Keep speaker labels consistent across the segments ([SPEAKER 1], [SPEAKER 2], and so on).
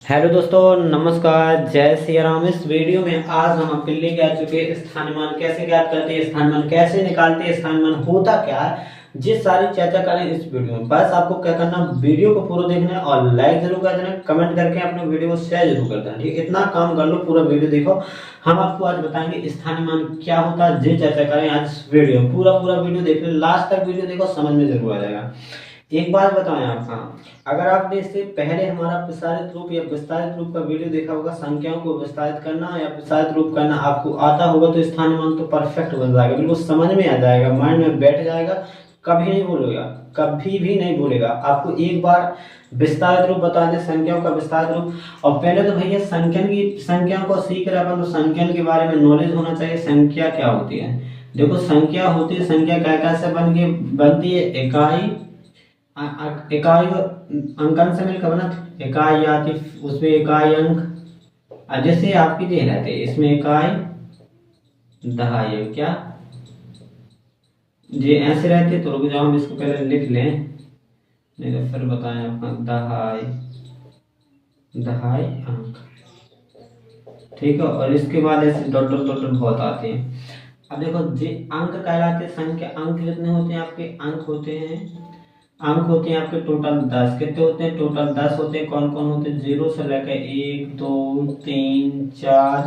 [SPEAKER 1] Hello दोस्तों, नमस्कार, जय श्री राम। इस वीडियो में आज हम आपके लेके आ चुके हैं स्थानीय मान कैसे ज्ञात करते हैं, स्थानीय मान कैसे निकालते हैं, स्थानीय मान होता क्या है, जिस सारी चर्चा करें इस वीडियो में। बस आपको क्या करना, वीडियो को पूरा देखना है और लाइक जरूर कर देना, कमेंट करके अपने वीडियो को शेयर जरूर कर देना। ठीक है, इतना काम कर लो, पूरा वीडियो देखो। हम आपको आज बताएंगे स्थानीय मान क्या होता है, जो चर्चा करें आज इस वीडियो में। पूरा वीडियो देख लो, लास्ट तक वीडियो देखो, समझ में जरूर आ जाएगा। एक बात बताएं आपका, अगर आपने इससे पहले हमारा प्रसारित रूप या विस्तारित रूप का वीडियो देखा होगा, संख्याओं को विस्तारित करना या प्रसारित रूप करना आपको आता होगा, तो स्थानीय मान तो परफेक्ट बन जाएगा, बिल्कुल समझ में आ जाएगा, माइंड में बैठ जाएगा, कभी नहीं भूलेगा, कभी भी नहीं भूलेगा। आपको एक बार विस्तारित रूप बता दें, संख्याओं का विस्तारित रूप। और पहले तो भैया संख्याओं को सीख रहे अपन, तो संख्या के बारे में नॉलेज होना चाहिए। संख्या क्या होती है, देखो संख्या होती है, संख्या क्या कैसे बनती है, इकाई अंकन से मिलकर बना, इकाई आती, उसमें इकाई अंक। जैसे आपकी दे रहे थे, इसमें इकाई दहाई क्या ये ऐसे रहते, तो रुक जाओ हम इसको पहले लिख लें, नहीं तो फिर बताएं आपका दहाई अंक। ठीक है, और इसके बाद ऐसे डॉट डॉट डॉट बहुत आते हैं। अब देखो जी, अंक कहलाते हैं संख्या। अंक कितने होते हैं आपके, अंक होते हैं आपके टोटल 10। कितने होते हैं, टोटल 10 होते हैं। कौन कौन होते हैं, 0 से लेकर 1 2 3 4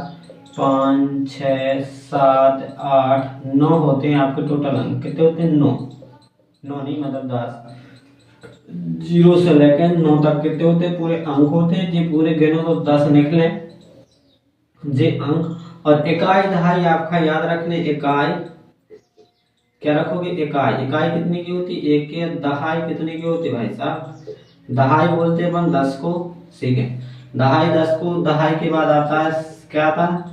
[SPEAKER 1] 5 6 7 8 9 होते हैं आपके टोटल अंक। कितने होते हैं, 9 नहीं मतलब 10। 0 से लेकर 9 तक कितने होते हैं, पूरे अंक होते हैं। जी पूरे गिनो तो 10 निकले जी अंक। और इकाई दहाई आपका याद रखने, इकाई क्या रखोगे, इकाई कितने की होती है, एक के। दहाई कितने की होती है भाई साहब, दहाई बोलते हैं अपन 10 को। ठीक है, दहाई 10 को। दहाई के बाद आता है क्या आता है,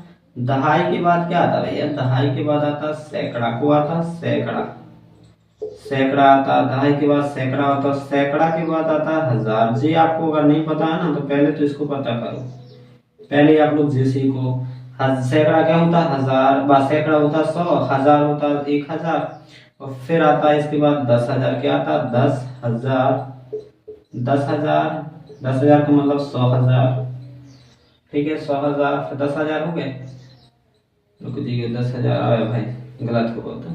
[SPEAKER 1] दहाई के बाद क्या आता है भैया, दहाई के बाद आता है सैकड़ा को आता है, सैकड़ा आता है। दहाई के बाद सैकड़ा आता है, सैकड़ा के बाद आता है हजार। जी आपको अगर नहीं पता है ना, तो पहले तो इसको पता करो, पहले आप लोग जी सीखो। सैकड़ा क्या होता है, हजार। सैकड़ा होता है 100, हजार होता है 1000। और फिर आता है इसके बाद 10,000। क्या आता है, 10,000। 10,000 का मतलब 100,000। ठीक है, 100,000 फिर 10,000 हो गए। रुक जाइए, 10,000 आया भाई, गलत हो गया था।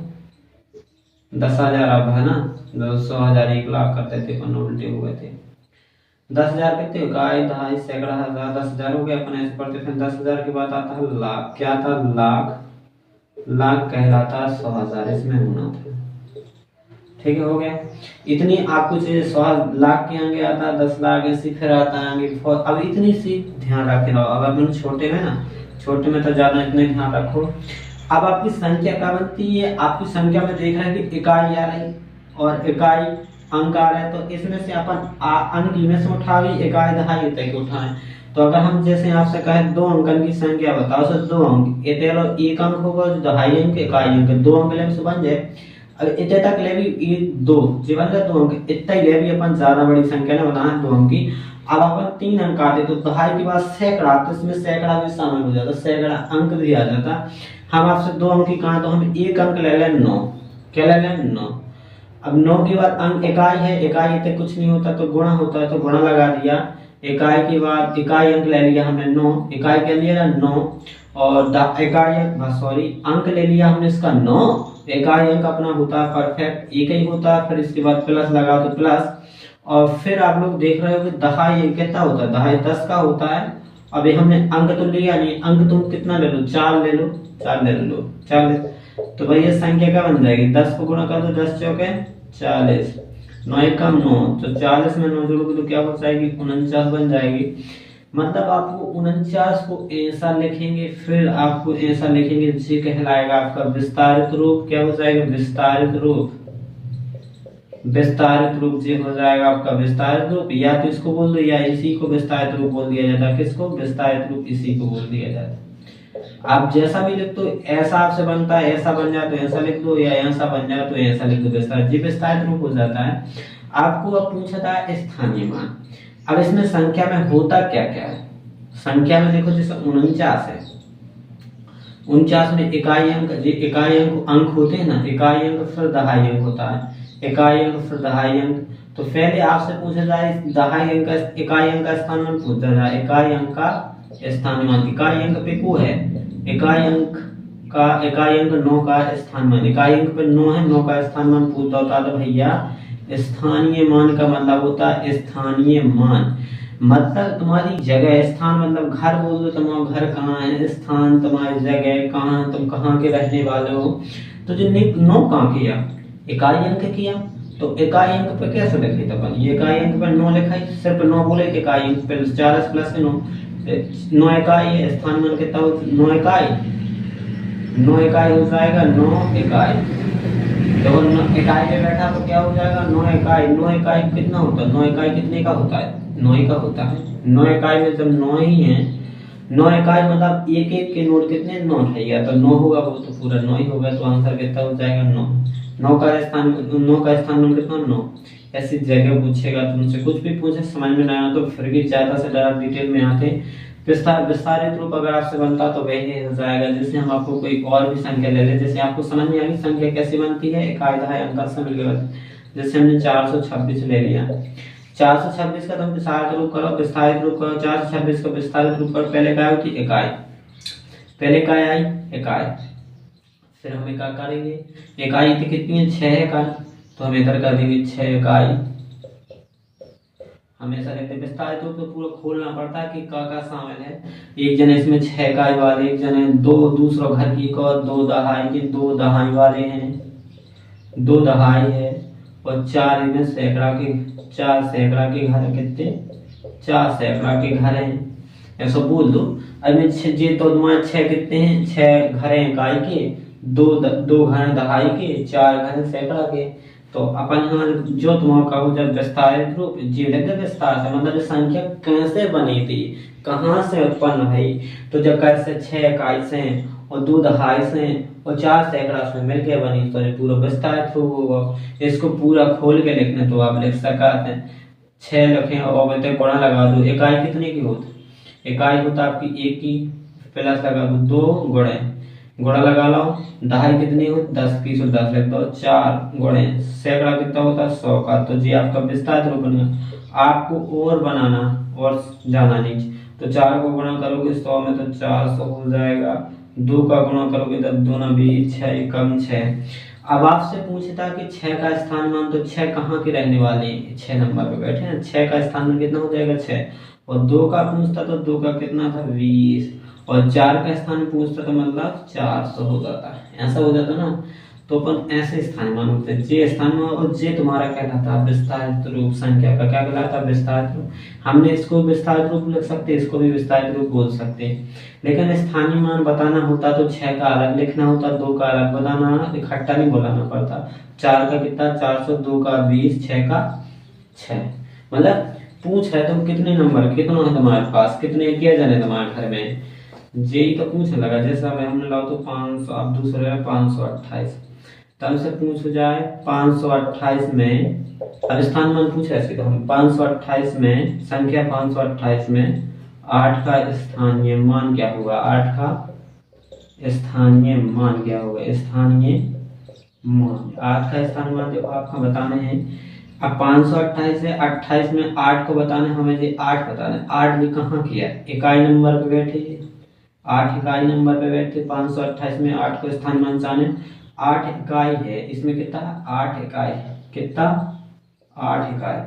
[SPEAKER 1] 10,000 अब है ना, 100,000 1 लाख करते थे, अपन उल्टे हो गए थे। 10,000 कितने हो, इकाई दहाई सैकड़ा हजार, 10,000 हो गए। अपन ऐसे पढ़ते थे। 10,000 के बाद आता है लाख। क्या था, लाख कहलाता है 100,000, इसमें होना था। ठीक है, हो गया। इतनी आपको चीजें 100 लाख के आगे आता है 10 लाख, ऐसी फिर आता है आगे। अब इतनी सी ध्यान रखे रहो। अब अपन छोटे में ना, छोटे में तो ज्यादा इतने ध्यान रखो। अब आपकी संख्या क्या बनती है, आपकी संख्या में देख रहे हैं कि इकाई आ रही और इकाई अंक आ रहे हैं, तो इसमें से अपन अंक में से उठावी, इकाई दहाई तक उठाएं। तो अगर हम जैसे आपसे कहें 2 अंकन की संख्या बताओ, तो 2 अंक इतने लो, 1 अंक होगा जो दहाई अंक, इकाई अंक, 2 अंक ले से बन जाए। अगर इतने तक ले भी 2 जीवन का 2 अंक, इतना ही ले भी अपन ज्यादा बड़ी संख्या ने बनाना 2 अंक की। अब अपन 3 अंक आते, तो दहाई के बाद सैकड़ा, तो इसमें सैकड़ा भी शामिल हो जाता, सैकड़ा अंक भी आ जाता। हम आपसे 2 अंक की कहा, तो हम 1 अंक ले लें 9। क्या ले लें, 9। अब 9 के बाद अंक इकाई है, इकाई इतने कुछ नहीं होता, तो गुणा होता है, तो गुणा लगा दिया। इकाई के बाद इकाई अंक ले लिया हमने 9, इकाई क्या लिया 9। और इकाई अंक, सॉरी, अंक ले लिया हमने इसका 9। इकाई अंक अपना होता है परफेक्ट एक ही होता है। फिर इसके बाद प्लस लगा तो प्लस। और फिर आप लोग देख रहे हो कि दहाई कितना होता है, दहाई 10 का होता है। अभी हमने अंक तो लिया नहीं, अंक तुम कितना ले लो, 4 ले लो, 4 ले लो, 4 ले। तो भाई ये संख्या क्या बन जाएगी, 10 को गुणा कर दो, 10 चौके 40, 9 एकम 9, तो 40 में 9 जोड़ोगे तो क्या हो जाएगी, 49 बन जाएगी। मतलब आपको 49 को ऐसा लिखेंगे, फिर आपको ऐसा लिखेंगे, जी कहलाएगा आपका विस्तारित रूप। क्या हो जाएगा, विस्तारित रूप, विस्तारित रूप जी हो जाएगा आपका विस्तारित रूप। या तो इसको बोल दो, या इसी को विस्तारित रूप बोल दिया जाता है। किसको, विस्तारित रूप, इसी को बोल दिया जाता है। आप जैसा भी लिख दो, ऐसा आपसे बनता है, ऐसा बन जाए तो ऐसा लिख दो, या ऐसा बन जाए तो ऐसा लिख दो, विस्तारित रूप हो जाता है। आपको अब पूछा था स्थानीय मान। अब इसमें संख्या में होता क्या क्या है, संख्या में देखो जैसे 49 है, 49 में इकाई अंक, अंक होते हैं ना, इकाई अंक फिर दहाई अंक होता है, इकाई अंक फिर दहाई अंक। तो पहले आपसे पूछा जाए दहाई अंक इकाई अंक का स्थानमान पूछा जाए, इकाई अंक का स्थानमान, इकाई अंक पे को है, इकाई अंक 9 का स्थानमान, इकाई अंक पे 9 है, 9 का स्थानमान पूछता होता तो भैया स्थानीय मान का मतलब होता है स्थानीय मान, मतलब तुम्हारी जगह, स्थान मतलब घर बोल दो, तुम्हारा घर कहाँ है, स्थान तुम्हारी जगह कहाँ, तुम कहाँ के रहने वाले हो। तो जो 9 कहाँ किया, इकाई अंक किया, तो इकाई अंक पे कैसे लिखे तो अपन, ये इकाई अंक पे 9 लिखा है, सिर्फ 9 बोले, इकाई अंक पे 4 प्लस 9, 9 इकाई है, स्थान मान कितना हो, 9 इकाई, 9 इकाई हो जाएगा, 9 इकाई, देखो 9 इकाई में बैठा तो क्या हो जाएगा, 9 इकाई, 9 इकाई कितना होता है, 9 इकाई कितने का होता है, 9 ही का होता है, 9 इकाई में जब 9 ही है, 9 इकाई मतलब एक एक के नोट कितने 9 है, या तो 9 होगा वो तो पूरा 9 ही होगा, तो आंसर कितना हो जाएगा 9, 9 का स्थान मान कितना 9। ऐसी जगह पूछेगा तुमसे, कुछ भी पूछे समझ में ना आया तो फिर भी ज्यादा से ज्यादा डिटेल में आते विस्तारित रूप अगर आपसे बनता तो वही हो जाएगा। जैसे हम आपको कोई और भी संख्या ले ले, जैसे आपको समझ में आ गई संख्या कैसे बनती है, इकाई दहाई अंक से मिलकर, जैसे हमने 426 ले लिया, 426 का तुम विस्तारित रूप करो, 426 का विस्तारित रूप करो, पहले क्या होती इकाई, पहले क्या आई इकाई, फिर हम क्या करेंगे, इकाई तो कितनी है 6 इकाई, तो हम इधर कर देंगे 6 इकाई, हमेशा देखते विस्तारित रूप तो पूरा खोलना पड़ता है कि का शामिल है, एक जने इसमें 6 इकाई वाले, एक जने दो दूसरा घर की और 2 दहाई के 2 दहाई वाले हैं, 2 दहाई है, और 4 इनमें सैकड़ा के 4 सैकड़ा के घर कितने 4 सैकड़ा के घर हैं, ऐसा बोल दो। अब में जे तो तुम्हारे 6 कितने हैं, 6 घर हैं इकाई के, 2 घर दहाई के, 4 घर सैकड़ा के, तो अपन यहाँ जो तुम्हारा कहो जब विस्तारित रूप जी लगे विस्तार से मतलब संख्या कैसे बनी थी, कहाँ से उत्पन्न हुई, तो जब कैसे 6 इकाई से और 2 दहाई से और 4 सैकड़ा से मिलकर बनी, तो ये पूरा विस्तारित रूप होगा। इसको पूरा खोल के लिखने तो आप लिख सकते हैं, 6 लिखें और बोलते गुणा लगा दो, इकाई कितने की होती, इकाई होता आपकी 1 की, प्लस लगा दो 2 गुणा लगा लो, दहाई कितनी हो 10 की, 10 लिख दो, 4 गुणे सैकड़ा कितना होता है 100 का, तो जी आपका विस्तारित रूप बनेगा। आपको और बनाना और जाना नीचे, तो 4 को गुणा करोगे 100 में तो 400 हो जाएगा, 2 का गुणा करोगे तो 2 ना 20, 6 कम 6। अब आपसे पूछता कि 6 का स्थान मान, तो 6 कहाँ के रहने वाले हैं, 6 नंबर पे बैठे हैं, 6 का स्थान मान कितना हो जाएगा 6, और 2 का पूछता तो 2 का कितना था 20, और 4 का स्थान पूछता तो मतलब 400 हो जाता है, ऐसा हो जाता ना। तो अपन ऐसे स्थान मान होते हैं, जे स्थान मान, और जे तुम्हारा कहलाता है विस्तारित रूप, संख्या का क्या कहलाता है विस्तारित रूप। हमने इसको विस्तारित रूप लिख सकते हैं, इसको भी विस्तारित रूप बोल सकते हैं, लेकिन स्थानीय मान बताना होता तो 6 का अलग लिखना होता, 2 का अलग बताना, इकट्ठा नहीं बोलाना पड़ता। 4 का कितना 400, 2 का 20, 6 का 6, मतलब पूछ है तुम कितने नंबर कितना है तुम्हारे पास, कितने किया जाने तुम्हारे घर में, जेई तो पूछने लगा, जैसे अब हमने लाओ तो 500, अब दूसरे 528, तब से पूछ जाए 528 में, अब स्थान मान पूछ रहे तो हम 528 में, संख्या 528 में 8 का स्थानीय मान क्या होगा, 8 का स्थानीय मान क्या होगा, स्थानीय मान 8 का स्थानीय मान देखो आपको बताने हैं। अब 528 है, 28 में 8 को बताना, हमें ये 8 बताना है, 8 भी कहाँ किया इकाई नंबर पे बैठे, 8 इकाई नंबर पे बैठे, 528 में 8 को स्थान मान जाने, 8 इकाई है, इसमें कितना 8 इकाई है, कितना 8 इकाई,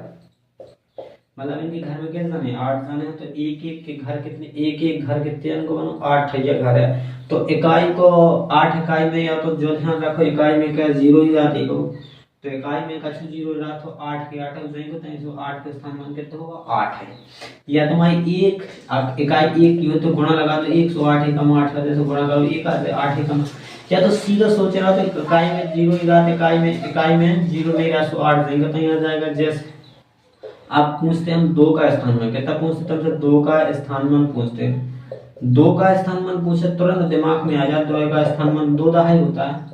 [SPEAKER 1] मतलब इनके घर में कितने जाने 8 जाने हैं, तो एक एक के घर कितने, एक एक घर कितने इनको बनो 8 ये घर है, तो इकाई को 8 इकाई में, या तो जो ध्यान रखो इकाई में क्या 0 ही आती हो, तो इकाई में कछु 0 रहा तो 8 के 8 हो जाएंगे, तो इसको 8 के स्थान मान कितना होगा 8 है, या तुम्हारी एक इकाई 1 की हो तो गुणा लगा दो, 108 एकम 8 का जैसे गुणा करो 1 आते 8 एकम, या तो सीधा सोच रहा तो इकाई में 0 ही रहा, इकाई में 0 नहीं रहा, 108 देंगे तो यहाँ जाएगा। जैसे आप पूछते हम 2 का स्थान मान कितना पूछते, तब से 2 का स्थान मान पूछते हैं, 2 का स्थान मान पूछे तुरंत दिमाग में आ जाए 2 का स्थान मान 2 दहाई होता है,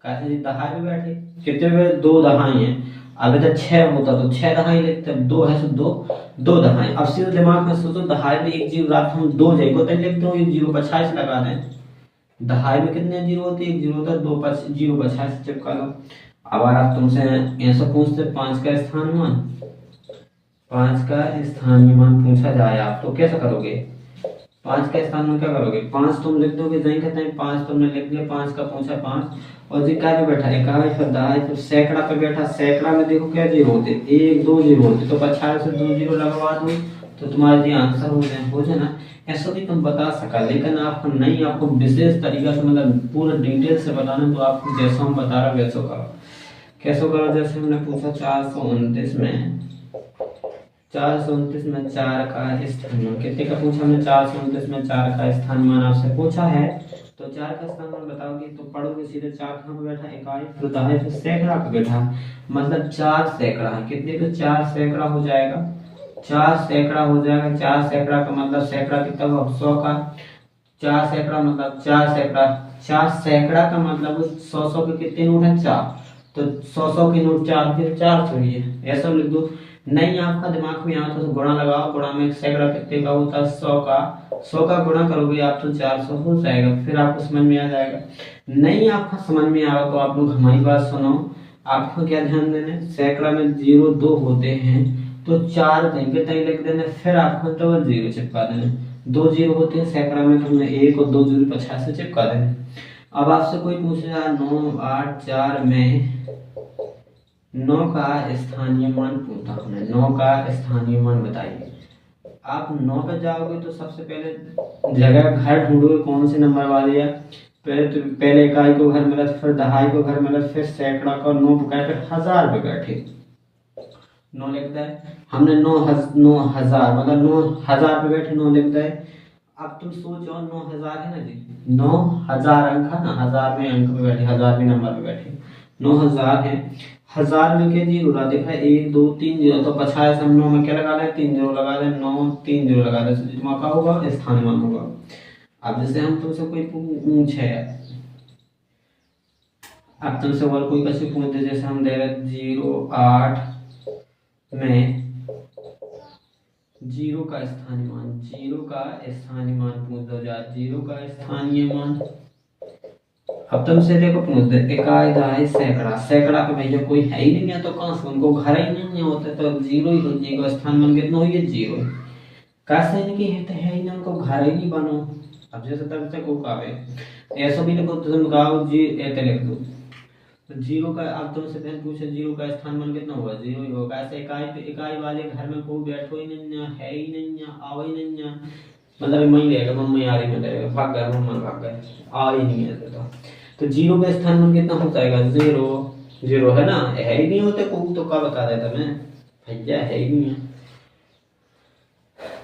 [SPEAKER 1] कैसे दहाई पे बैठे कितने पे 2 दहाई है, अगर तो 6 होता तो 6 दहाई लिखते, 2 है तो 2 दहाई। अब सीधे दिमाग में सोचो दहाई में 1 जीरो रात हम 2 जाएगा तो लिखते हो 1 जीरो 25 लगा दें, दहाई में कितने जीरो होते हैं 1 जीरो होता है, 2 जीरो 25 चिपका लो। अब आप तुमसे ऐसा पूछते 5 का स्थानीय मान, 5 का स्थानीय मान पूछा जाए आप तो कैसा करोगे? 5 का स्थानीय मान क्या करोगे? 5 तुम लिख दोगे, जहीं कहते हैं 5 तुमने लिख दिया, 5 का पूछा 5, और जी क्या पे बैठा इकाई, फिर दहाई, फिर सैकड़ा पे बैठा। सैकड़ा में देखो क्या जीरो होते, 1 2 जीरो होते, तो 50 से 2 जीरो लगवा दो तो तुम्हारा जी आंसर हो जाए ना। ऐसा भी तुम बता सका, लेकिन आपको नहीं, आपको विशेष तरीका से मतलब पूरा डिटेल से बताना, तो आपको जैसा हम बता रहा वैसा करो। कैसे करो? जैसे हमने पूछा 429 में 429 में 4 का स्थानीय मान कितने का पूछा हमने? 429 में 4 का स्थानीय मान आपसे पूछा है, तो 4 का स्थानीय मान बताओगे तो पढ़ोगे सीधे 4 कहाँ पे बैठा? इकाई, फिर दहाई, फिर सैकड़ा पे बैठा, मतलब 4 सैकड़ा है। कितने पे? 4 सैकड़ा हो जाएगा, 4 सैकड़ा हो जाएगा। 4 सैकड़ा का मतलब सैकड़ा कितना हुआ? 100 का। 4 सैकड़ा मतलब 4 सैकड़ा, 4 सैकड़ा का मतलब 100 के कितने नोट है? 4, तो 100 के नोट 4, फिर 400 ही है, ऐसा लिख दो। नहीं आपका दिमाग में यहाँ तो गुणा लगाओ, गुणा में सैकड़ा कितने का होता है? 100 का। 100 का गुणा करोगे आप तो 400 हो जाएगा, फिर आपको समझ में आ जाएगा। नहीं आपका समझ में आ रहा तो आप लोग हमारी बात सुनो, आपको क्या ध्यान देना है? सैकड़ा में 0 2 होते हैं तो 4 देंगे तय लिख देना, फिर आपको डबल जीरो चिपका देना। 2 जीरो होते हैं सैकड़ा में, तो हमने 1 और 2 जीरो 50 से चिपका देना। अब आपसे कोई पूछेगा 9 8 4 में 9 का स्थानीय मान पूछा हमने, 9 का स्थानीय मान बताइए। आप 9 पे जाओगे तो सबसे पहले जगह घर ढूंढोगे कौन से नंबर वाली है। पहले इकाई को घर मिला, फिर दहाई को घर मिला, फिर सैकड़ा का 9 पे फिर 1000 पे बैठे 9 लिखता है हमने। 9,000 मतलब 9,000 पे बैठे 9 लिखता है। अब तुम सोचो 9,000 है ना जी, 9,000 अंक है ना, 1000 में अंक पे बैठे, 1000 नंबर पे बैठे 9,000 है। 1000 में के जीरो लगा देखा 1 2 3 जीरो, तो 50 हम 9 में क्या लगा लें? 3 जीरो लगा दें, 9 3 जीरो लगा दें, तो तुम्हारा क्या होगा? स्थानीय मान होगा। अब जैसे हम तुमसे कोई पूछे, अब तुमसे और कोई कैसे पूछते, जैसे हम दे रहे 0 8 में 0 का स्थानीय मान, 0 का स्थानीय मान पूछ दो जा, 0 का स्थानीय मान। अब तुमसे देखो पूछ दे इकाई दहाई सैकड़ा, सैकड़ा पे भैया कोई है ही नहीं है, तो कहाँ से उनको घर ही नहीं होते, तो 0 ही हो जाएगा। स्थानीय मान कितना हुई है? 0। कैसे इनकी है ही नहीं, उनको घर ही नहीं बनो। अब जैसे तब से को कावे ऐसा भी लिखो, तुम गाओ जी ऐसे लिख दो तो 0 का। अब तुमसे फिर पूछे 0 का स्थान मान कितना होगा? 0 ही होगा। ऐसे इकाई पे इकाई वाले घर में कोई बैठो ही नहीं है ही नहीं, आओ ही नहीं, मतलब मैं ही रहेगा, मम्मी आ रही में रहेगा, भाग गया मम्मा, भाग गए, आ ही नहीं है। तो 0 का स्थान मान कितना हो जाएगा? 0 0 है ना, है ही नहीं होते को, तो क्या बता देता मैं भैया है ही नहीं है।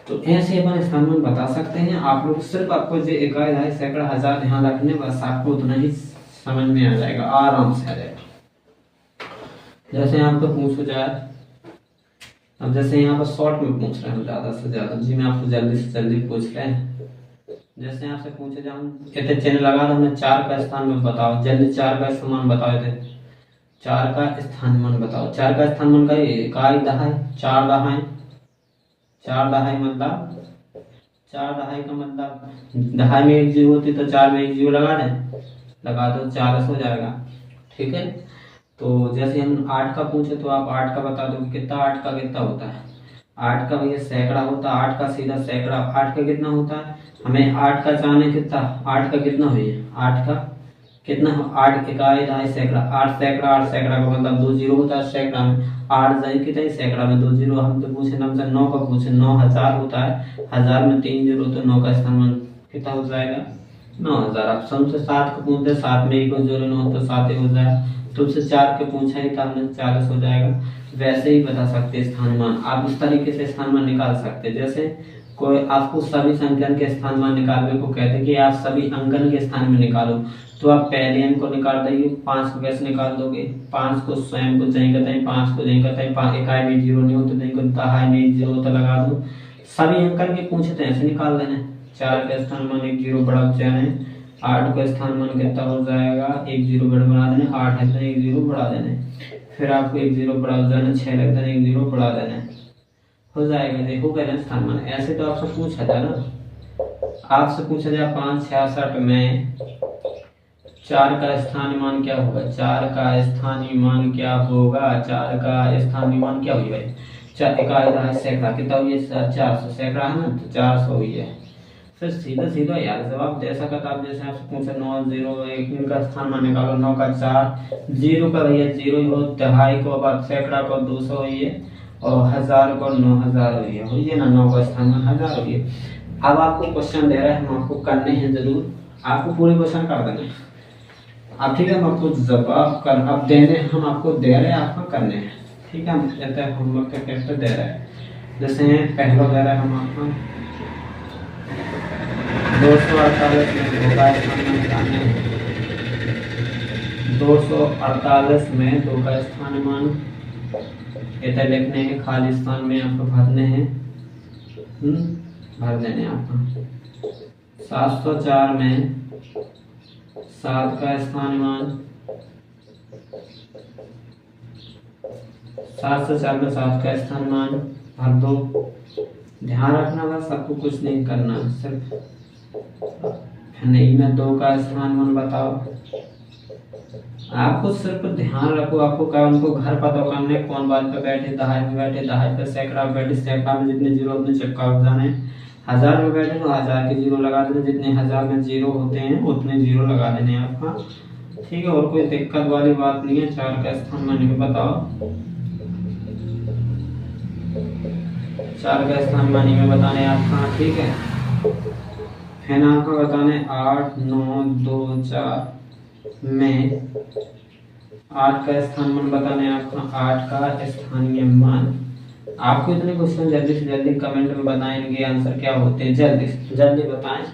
[SPEAKER 1] तो ऐसे अपन स्थान मान बता सकते हैं आप लोग। सिर्फ आपको जो इकाई दहाई सैकड़ा हजार ध्यान रखने, बस आपको उतना ही समझ में आ जाएगा, आराम से आ जाएगा। जैसे यहाँ पे पूछो जाए, अब जैसे यहाँ पर शॉर्ट में पूछ रहे हैं ज्यादा से ज्यादा जी, मैं आपको जल्दी से जल्दी पूछ रहे हैं। जैसे आपसे पूछे जाऊँ कहते चैनल लगा, हमने 4 का स्थान में बताओ, जल्दी 4 का स्थान बताओ थे, 4 का स्थान मान बताओ। 4 का स्थान मान का इकाई दहाई, 4 दहाई, 4 दहाई मतलब 4 दहाई का मतलब दहाई में 1 जीरो होती, तो 4 में 1 जीरो लगा दें, लगा दो 4 हो जाएगा। ठीक है, तो जैसे हम 8 का पूछे तो आप 8 का बता दो कितना, 8 का कितना होता है? 8 का भैया सैकड़ा होता है, 8 का सीधा सैकड़ा। 8 का कितना होता है? हमें 8 का जाने कितना, 8 का कितना भैया? 8 का कितना? 8 इकाई दहाई सैकड़ा, 8 सैकड़ा, 8 सैकड़ा का मतलब 2 जीरो होता है सैकड़ा में, 8 जाए कितना सैकड़ा में 2 जीरो। हम तो पूछे हमसे 9 का पूछे, 9,000 होता है, 1000 में 3 जीरो, तो 9 का स्थान कितना हो जाएगा? 9,000। आप हमसे 7 का पूछते, 7 में 1 जोड़े 9 तो 7 ही हो जाएगा। तुमसे 4 के पूछा ही था हमने, 40 हो जाएगा। वैसे ही बता सकते स्थान मान आप, इस तरीके से स्थान मान निकाल सकते। जैसे कोई आपको सभी संख्यान के स्थान मान निकालने को कहते हैं कि आप सभी अंकन के स्थान में निकालो, तो आप पहले अंक को निकाल देंगे। 5 को कैसे निकाल दोगे? 5 को स्वयं को जहीं कहते हैं, 5 को जहीं कहते हैं, इकाई में 0 नहीं होते, नहीं को दहाई में 0 तो लगा दो। सभी अंकन के पूछते हैं ऐसे निकाल देना। 4 का स्थान मान 1 जीरो बढ़ा जाए, 8 का स्थान मान कितना हो जाएगा? 1 जीरो बढ़ा देना, 8 है तो 1 जीरो बढ़ा देना, फिर आपको 1 जीरो बढ़ा जाना, 6 लग जाना, 1 जीरो बढ़ा देना, हो जाएगा। देखो पहले स्थान मान ऐसे तो आपसे पूछा था ना, आपसे पूछा जाए 5 66 में 4 का स्थानीय मान क्या होगा, 4 का स्थानीय मान क्या होगा, 4 का स्थानीय मान क्या हुई भाई, 4 इकाई दहाई सैकड़ा कितना हुई है, 400 सैकड़ा है ना, तो 400 हुई है। फिर सीधा सीधा यार जवाब दे सकता था आप, जैसे आपसे पूछे 9 0 1 इनका स्थान मान निकालो, 9 का 4 0 का भैया 0 ही हो, दहाई को अब सैकड़ा को 200 हुई है और 1000 को 9000 हुई है ना, 9 का स्थान मान 1000 हुई है। अब आपको क्वेश्चन दे रहा है, हम आपको करने हैं जरूर, आपको पूरे क्वेश्चन कर देंगे अब, ठीक है। हम आपको जवाब कर अब देने हम आपको दे रहे हैं, आपको करने हैं, ठीक है। हम कहते हैं होमवर्क के कैसे दे रहे हैं, जैसे पहला दे रहा है हम आपको 248 में 2 का स्थान निकालना है, 248 में 2 का स्थान मान इधर लिखने हैं, खाली स्थान में आपको भरने हैं, भर देने आपको। 704 में 7 का स्थान मान, 704 में 7 का स्थान मान भर दो। ध्यान रखना बस, आपको कुछ नहीं करना, सिर्फ नहीं में 2 का स्थान मान बताओ। आपको सिर्फ ध्यान रखो, आपको क्या उनको घर पता करने, कौन बात पे बैठे, दहाई में बैठे, दहाई पे सैकड़ा में बैठे, सैकड़ा में जितने जीरो उतने चिपका हो जाने, 1000 में बैठे तो 1000 के जीरो लगा देने, जितने 1000 में जीरो होते हैं उतने जीरो लगा देने आपका, ठीक है। और कोई दिक्कत वाली बात नहीं है। 4 का स्थान मान के बताओ, 4 का स्थान मानी में बताने आपका, ठीक है। फिर आपको बताने 8 9 2 4 में 8 का स्थान मान बताने आपका, 8 का स्थानीय मान। आपको इतने क्वेश्चन जल्दी से जल्दी कमेंट में बताएं, इनके आंसर क्या होते हैं, जल्दी से जल्दी बताएं।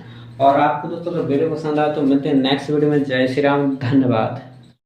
[SPEAKER 1] और आपको दोस्तों अगर वीडियो पसंद आए तो मिलते हैं नेक्स्ट वीडियो में। जय श्री राम, धन्यवाद।